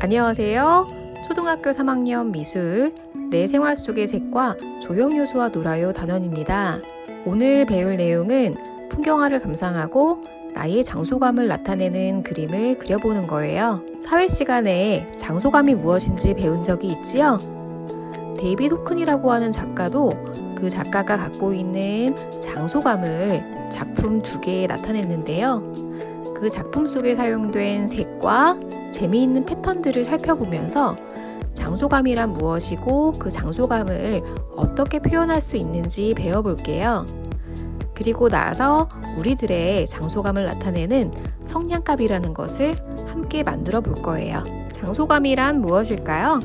안녕하세요. 초등학교 3학년 미술 내 생활 속의 색과 조형 요소와 놀아요 단원입니다. 오늘 배울 내용은 풍경화를 감상하고 나의 장소감을 나타내는 그림을 그려보는 거예요. 사회 시간에 장소감이 무엇인지 배운 적이 있지요? 데이빗 호큰이라고 하는 작가도 그 작가가 갖고 있는 장소감을 작품 2개에 나타냈는데요. 그 작품 속에 사용된 색과 재미있는 패턴들을 살펴보면서 장소감이란 무엇이고 그 장소감을 어떻게 표현할 수 있는지 배워볼게요. 그리고 나서 우리들의 장소감을 나타내는 성냥갑이라는 것을 함께 만들어 볼 거예요. 장소감이란 무엇일까요?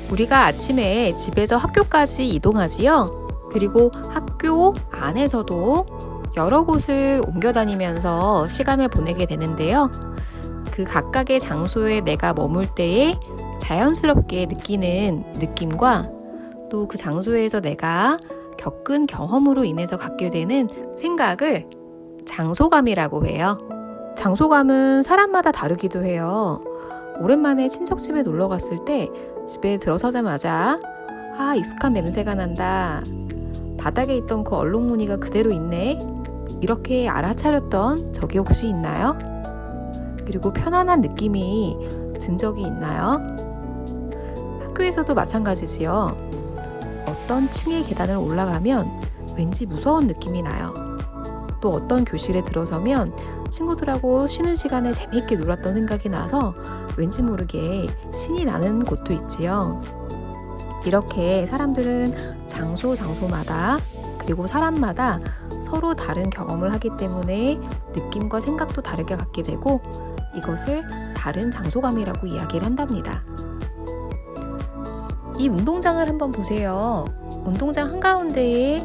우리가 아침에 집에서 학교까지 이동하지요. 그리고 학교 안에서도 여러 곳을 옮겨 다니면서 시간을 보내게 되는데요. 그 각각의 장소에 내가 머물 때에 자연스럽게 느끼는 느낌과 또 그 장소에서 내가 겪은 경험으로 인해서 갖게 되는 생각을 장소감이라고 해요. 장소감은 사람마다 다르기도 해요. 오랜만에 친척집에 놀러 갔을 때 집에 들어서자마자 익숙한 냄새가 난다. 바닥에 있던 그 얼룩무늬가 그대로 있네. 이렇게 알아차렸던 적이 혹시 있나요? 그리고 편안한 느낌이 든 적이 있나요? 학교에서도 마찬가지지요. 어떤 층의 계단을 올라가면 왠지 무서운 느낌이 나요. 또 어떤 교실에 들어서면 친구들하고 쉬는 시간에 재미있게 놀았던 생각이 나서 왠지 모르게 신이 나는 곳도 있지요. 이렇게 사람들은 장소마다 그리고 사람마다 서로 다른 경험을 하기 때문에 느낌과 생각도 다르게 갖게 되고 이것을 다른 장소감이라고 이야기를 한답니다. 이 운동장을 한번 보세요. 운동장 한가운데에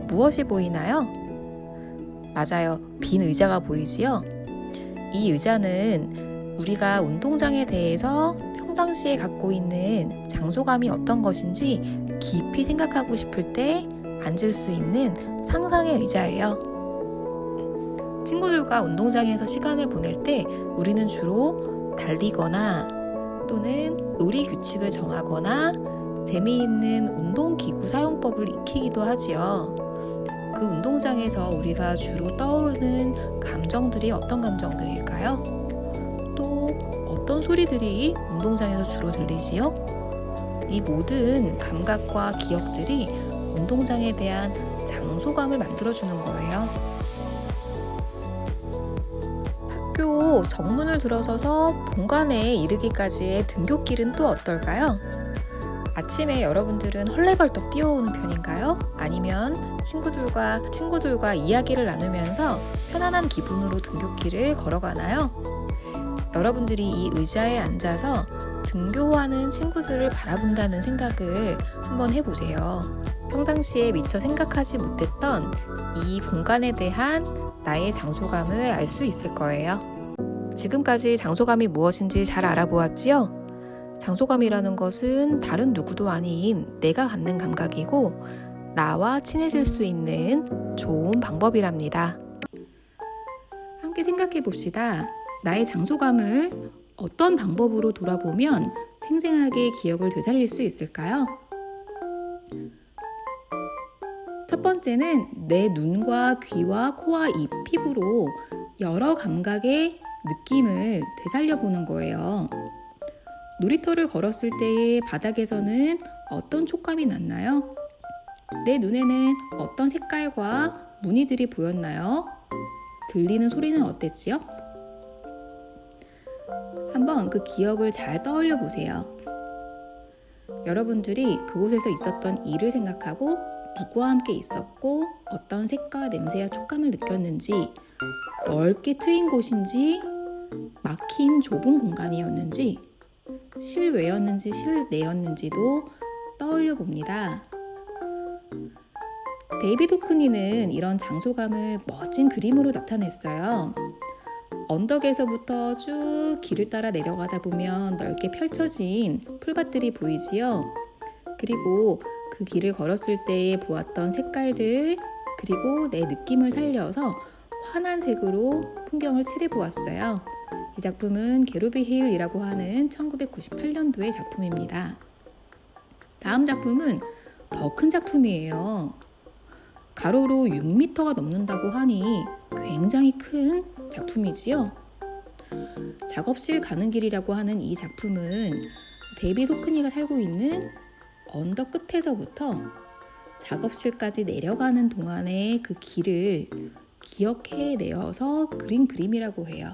무엇이 보이나요? 맞아요. 빈 의자가 보이지요? 이 의자는 우리가 운동장에 대해서 평상시에 갖고 있는 장소감이 어떤 것인지 깊이 생각하고 싶을 때 앉을 수 있는 상상의 의자예요. 친구들과 운동장에서 시간을 보낼 때 우리는 주로 달리거나 또는 놀이 규칙을 정하거나 재미있는 운동기구 사용법을 익히기도 하지요. 그 운동장에서 우리가 주로 떠오르는 감정들이 어떤 감정들일까요? 또 어떤 소리들이 운동장에서 주로 들리지요? 이 모든 감각과 기억들이 운동장에 대한 장소감을 만들어주는 거예요. 학교 정문을 들어서서 본관에 이르기까지의 등굣길은 또 어떨까요? 아침에 여러분들은 헐레벌떡 뛰어오는 편인가요? 아니면 친구들과 이야기를 나누면서 편안한 기분으로 등굣길을 걸어가나요? 여러분들이 이 의자에 앉아서 등교하는 친구들을 바라본다는 생각을 한번 해보세요. 평상시에 미처 생각하지 못했던 이 공간에 대한 나의 장소감을 알 수 있을 거예요. 지금까지 장소감이 무엇인지 잘 알아보았지요? 장소감이라는 것은 다른 누구도 아닌 내가 갖는 감각이고 나와 친해질 수 있는 좋은 방법이랍니다. 함께 생각해 봅시다. 나의 장소감을 어떤 방법으로 돌아보면 생생하게 기억을 되살릴 수 있을까요? 첫 번째는 내 눈과 귀와 코와 입, 피부로 여러 감각의 느낌을 되살려 보는 거예요. 놀이터를 걸었을 때의 바닥에서는 어떤 촉감이 났나요? 내 눈에는 어떤 색깔과 무늬들이 보였나요? 들리는 소리는 어땠지요? 한번 그 기억을 잘 떠올려 보세요. 여러분들이 그곳에서 있었던 일을 생각하고 누구와 함께 있었고 어떤 색과 냄새와 촉감을 느꼈는지 넓게 트인 곳인지 막힌 좁은 공간이었는지 실외였는지 실내였는지도 떠올려 봅니다. 데이빗 호크니는 이런 장소감을 멋진 그림으로 나타냈어요. 언덕에서부터 쭉 길을 따라 내려가다 보면 넓게 펼쳐진 풀밭들이 보이지요. 그리고 그 길을 걸었을 때에 보았던 색깔들 그리고 내 느낌을 살려서 환한 색으로 풍경을 칠해 보았어요. 이 작품은 게로비 헤일이라고 하는 1998년도의 작품입니다. 다음 작품은 더 큰 작품이에요. 가로로 6m가 넘는다고 하니 굉장히 큰 작품이지요. 작업실 가는 길이라고 하는 이 작품은 데이비드 호크니가 살고 있는 언덕 끝에서부터 작업실까지 내려가는 동안의 그 길을 기억해내어서 그린 그림이라고 해요.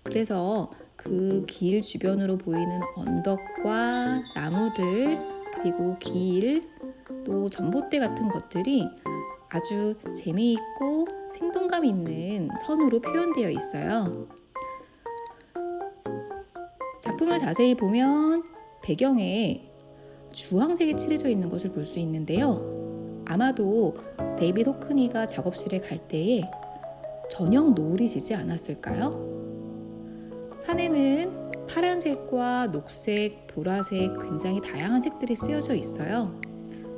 그래서 그 길 주변으로 보이는 언덕과 나무들, 그리고 길, 또 전봇대 같은 것들이 아주 재미있고 생동감 있는 선으로 표현되어 있어요. 작품을 자세히 보면 배경에 주황색이 칠해져 있는 것을 볼 수 있는데요. 아마도 데이비드 호크니가 작업실에 갈 때에 저녁 노을이 지지 않았을까요? 산에는 파란색과 녹색, 보라색 굉장히 다양한 색들이 쓰여져 있어요.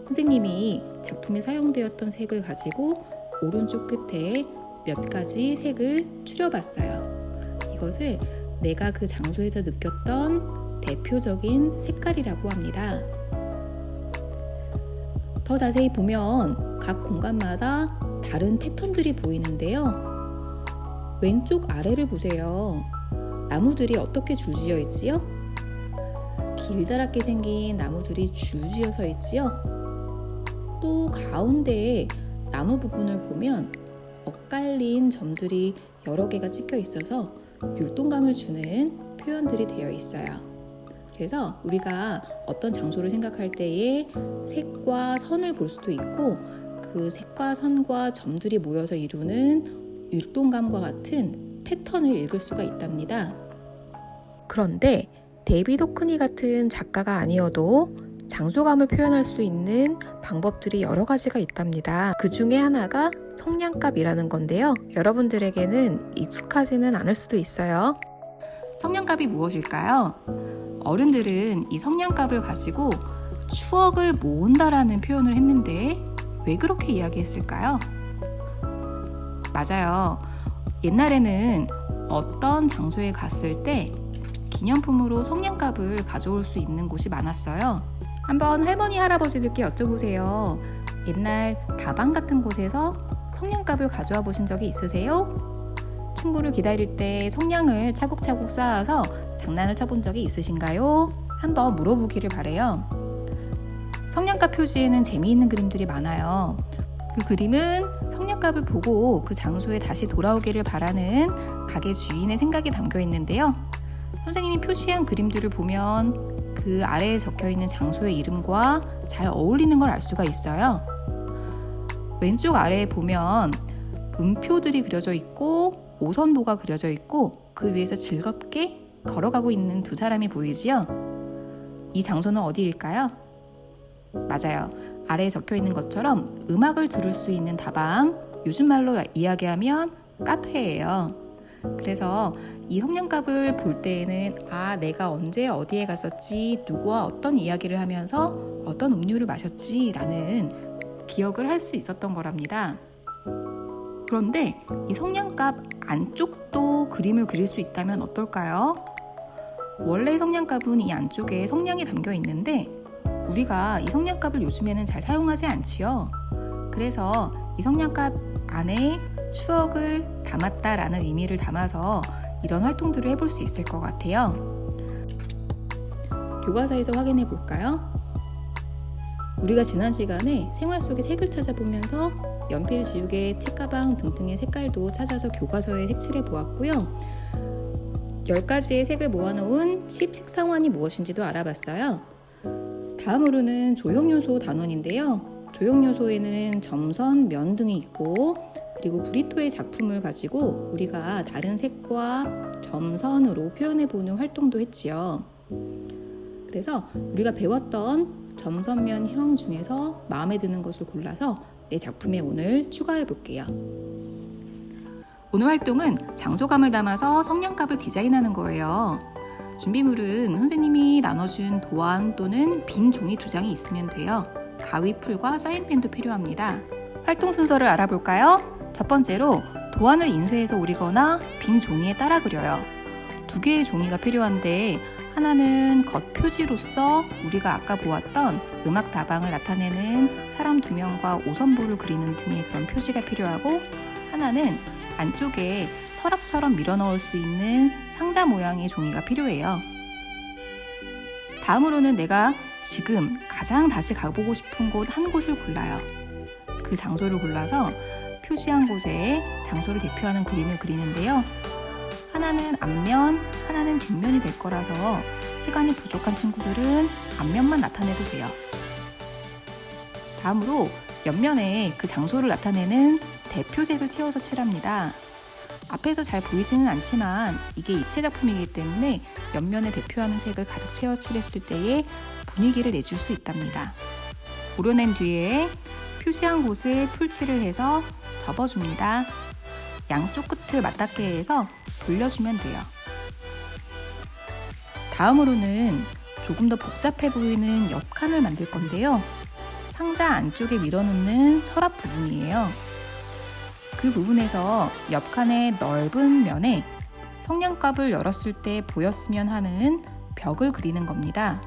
선생님이 작품에 사용되었던 색을 가지고 오른쪽 끝에 몇 가지 색을 추려봤어요. 이것을 내가 그 장소에서 느꼈던 대표적인 색깔이라고 합니다. 더 자세히 보면 각 공간마다 다른 패턴들이 보이는데요. 왼쪽 아래를 보세요. 나무들이 어떻게 줄지어 있지요? 길다랗게 생긴 나무들이 줄지어 서 있지요? 또 가운데에 나무 부분을 보면 엇갈린 점들이 여러 개가 찍혀 있어서 율동감을 주는 표현들이 되어 있어요. 그래서 우리가 어떤 장소를 생각할 때에 색과 선을 볼 수도 있고 그 색과 선과 점들이 모여서 이루는 율동감과 같은 패턴을 읽을 수가 있답니다. 그런데 데이비드 호크니 같은 작가가 아니어도 장소감을 표현할 수 있는 방법들이 여러 가지가 있답니다. 그 중에 하나가 성냥갑이라는 건데요. 여러분들에게는 익숙하지는 않을 수도 있어요. 성냥갑이 무엇일까요? 어른들은 이 성냥갑을 가지고 추억을 모은다라는 표현을 했는데 왜 그렇게 이야기했을까요? 맞아요. 옛날에는 어떤 장소에 갔을 때 기념품으로 성냥갑을 가져올 수 있는 곳이 많았어요. 한번 할머니, 할아버지들께 여쭤보세요. 옛날 다방 같은 곳에서 성냥갑을 가져와 보신 적이 있으세요? 친구를 기다릴 때 성냥을 차곡차곡 쌓아서 장난을 쳐본 적이 있으신가요? 한번 물어보기를 바래요. 성냥갑 표지에는 재미있는 그림들이 많아요. 그 그림은 성냥갑을 보고 그 장소에 다시 돌아오기를 바라는 가게 주인의 생각이 담겨 있는데요. 선생님이 표시한 그림들을 보면 그 아래에 적혀있는 장소의 이름과 잘 어울리는 걸 알 수가 있어요. 왼쪽 아래에 보면 음표들이 그려져 있고 오선보가 그려져 있고 그 위에서 즐겁게 걸어가고 있는 두 사람이 보이지요? 이 장소는 어디일까요? 맞아요. 아래에 적혀있는 것처럼 음악을 들을 수 있는 다방, 요즘 말로 이야기하면 카페예요. 그래서 이 성냥갑을 볼 때에는 내가 언제 어디에 갔었지, 누구와 어떤 이야기를 하면서 어떤 음료를 마셨지 라는 기억을 할 수 있었던 거랍니다. 그런데 이 성냥갑 안쪽도 그림을 그릴 수 있다면 어떨까요? 원래 성냥갑은 이 안쪽에 성냥이 담겨 있는데 우리가 이 성냥갑을 요즘에는 잘 사용하지 않지요. 그래서 이 성냥갑 안에 추억을 담았다라는 의미를 담아서 이런 활동들을 해볼 수 있을 것 같아요. 교과서에서 확인해 볼까요? 우리가 지난 시간에 생활 속의 색을 찾아보면서 연필, 지우개, 책가방 등등의 색깔도 찾아서 교과서에 색칠해 보았고요. 10가지의 색을 모아놓은 10색상환이 무엇인지도 알아봤어요. 다음으로는 조형요소 단원인데요. 조형요소에는 점선, 면 등이 있고 그리고 브리토의 작품을 가지고 우리가 다른 색과 점선으로 표현해보는 활동도 했지요. 그래서 우리가 배웠던 점선면형 중에서 마음에 드는 것을 골라서 내 작품에 오늘 추가해 볼게요. 오늘 활동은 장소감을 담아서 성냥갑을 디자인하는 거예요. 준비물은 선생님이 나눠준 도안 또는 빈 종이 2장이 있으면 돼요. 가위, 풀과 사인펜도 필요합니다. 활동 순서를 알아볼까요? 첫 번째로 도안을 인쇄해서 오리거나 빈 종이에 따라 그려요. 두 개의 종이가 필요한데, 하나는 겉표지로서 우리가 아까 보았던 음악 다방을 나타내는 사람 2명과 오선보를 그리는 등의 그런 표지가 필요하고, 하나는 안쪽에 서랍처럼 밀어 넣을 수 있는 상자 모양의 종이가 필요해요. 다음으로는 내가 지금 가장 다시 가보고 싶은 곳 한 곳을 골라요. 그 장소를 골라서 표시한 곳에 장소를 대표하는 그림을 그리는데요. 하나는 앞면, 하나는 뒷면이 될 거라서 시간이 부족한 친구들은 앞면만 나타내도 돼요. 다음으로 옆면에 그 장소를 나타내는 대표색을 채워서 칠합니다. 앞에서 잘 보이지는 않지만 이게 입체 작품이기 때문에 옆면에 대표하는 색을 가득 채워 칠했을 때의 분위기를 내줄 수 있답니다. 오려낸 뒤에 표시한 곳에 풀칠을 해서 접어줍니다. 양쪽 끝을 맞닿게 해서 돌려주면 돼요. 다음으로는 조금 더 복잡해 보이는 옆칸을 만들 건데요. 상자 안쪽에 밀어놓는 서랍 부분이에요. 그 부분에서 옆칸의 넓은 면에 성냥갑을 열었을 때 보였으면 하는 벽을 그리는 겁니다.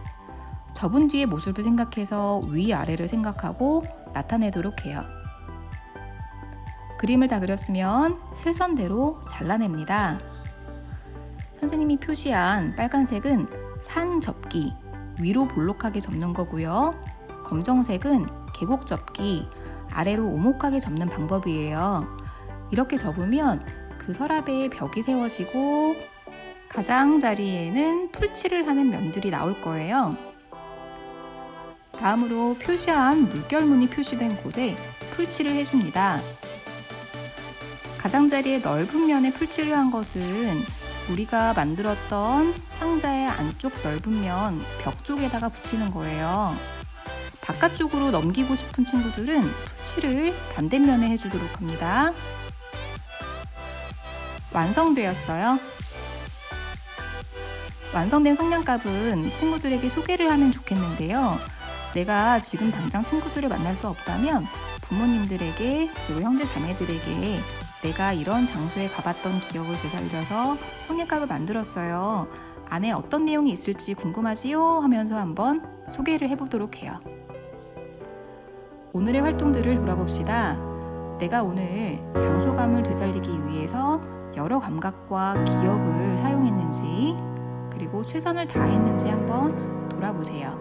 접은 뒤의 모습을 생각해서 위아래를 생각하고 나타내도록 해요. 그림을 다 그렸으면 실선대로 잘라냅니다. 선생님이 표시한 빨간색은 산 접기, 위로 볼록하게 접는 거고요. 검정색은 계곡 접기, 아래로 오목하게 접는 방법이에요. 이렇게 접으면 그 서랍에 벽이 세워지고 가장자리에는 풀칠을 하는 면들이 나올 거예요. 다음으로 표시한 물결무늬 표시된 곳에 풀칠을 해줍니다. 가장자리의 넓은 면에 풀칠을 한 것은 우리가 만들었던 상자의 안쪽 넓은 면 벽 쪽에다가 붙이는 거예요. 바깥쪽으로 넘기고 싶은 친구들은 풀칠을 반대면에 해주도록 합니다. 완성되었어요. 완성된 성냥갑은 친구들에게 소개를 하면 좋겠는데요. 내가 지금 당장 친구들을 만날 수 없다면 부모님들에게 그리고 형제 자매들에게 내가 이런 장소에 가봤던 기억을 되살려서 성냥갑을 만들었어요. 안에 어떤 내용이 있을지 궁금하지요? 하면서 한번 소개를 해보도록 해요. 오늘의 활동들을 돌아봅시다. 내가 오늘 장소감을 되살리기 위해서 여러 감각과 기억을 사용했는지, 그리고 최선을 다했는지 한번 돌아보세요.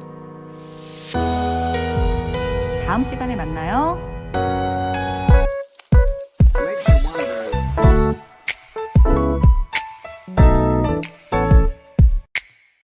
다음 시간에 만나요.